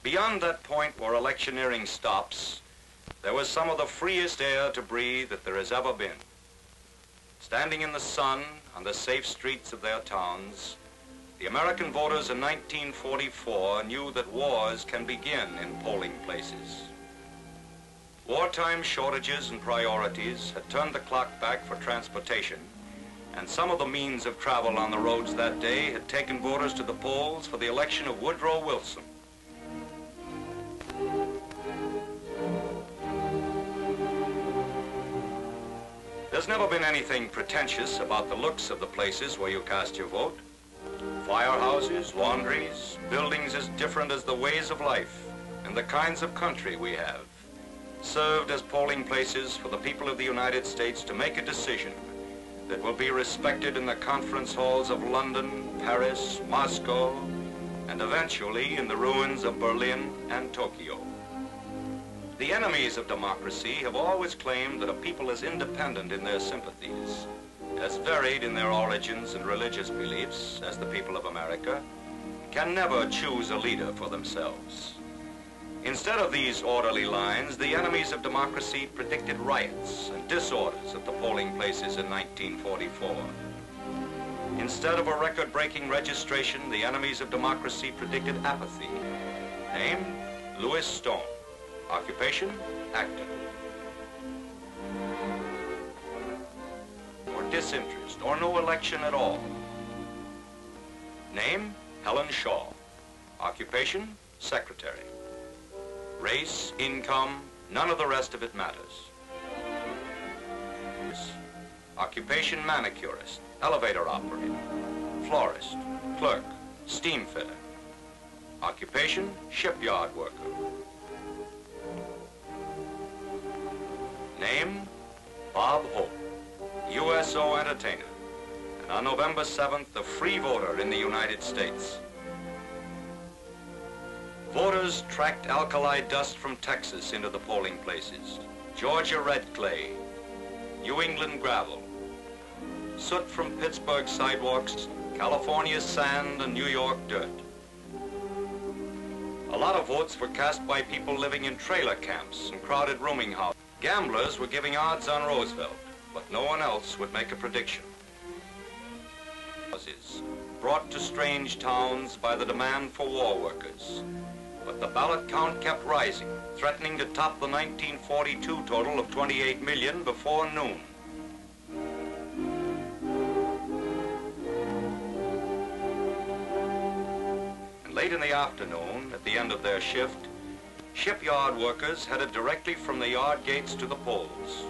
Beyond that point where electioneering stops, there was some of the freest air to breathe that there has ever been. Standing in the sun on the safe streets of their towns, the American voters in 1944 knew that wars can begin in polling places. Wartime shortages and priorities had turned the clock back for transportation, and some of the means of travel on the roads that day had taken voters to the polls for the election of Woodrow Wilson. There's never been anything pretentious about the looks of the places where you cast your vote. Firehouses, laundries, buildings as different as the ways of life and the kinds of country we have, served as polling places for the people of the United States to make a decision that will be respected in the conference halls of London, Paris, Moscow, and eventually in the ruins of Berlin and Tokyo. The enemies of democracy have always claimed that a people as independent in their sympathies, as varied in their origins and religious beliefs as the people of America, can never choose a leader for themselves. Instead of these orderly lines, the enemies of democracy predicted riots and disorders at the polling places in 1944. Instead of a record-breaking registration, the enemies of democracy predicted apathy. Name, Louis Stone. Occupation, actor. Or disinterest, or no election at all. Name, Helen Shaw. Occupation, secretary. Race, income, none of the rest of it matters. Occupation, manicurist, elevator operator, florist, clerk, steam fitter. Occupation, shipyard worker. Name, Bob Hope, USO entertainer, and on November 7th, a free voter in the United States. Voters tracked alkali dust from Texas into the polling places, Georgia red clay, New England gravel, soot from Pittsburgh sidewalks, California sand, and New York dirt. A lot of votes were cast by people living in trailer camps and crowded rooming houses. Gamblers were giving odds on Roosevelt, but no one else would make a prediction. Brought to strange towns by the demand for war workers. But the ballot count kept rising, threatening to top the 1942 total of 28 million before noon. And late in the afternoon, at the end of their shift, shipyard workers headed directly from the yard gates to the polls.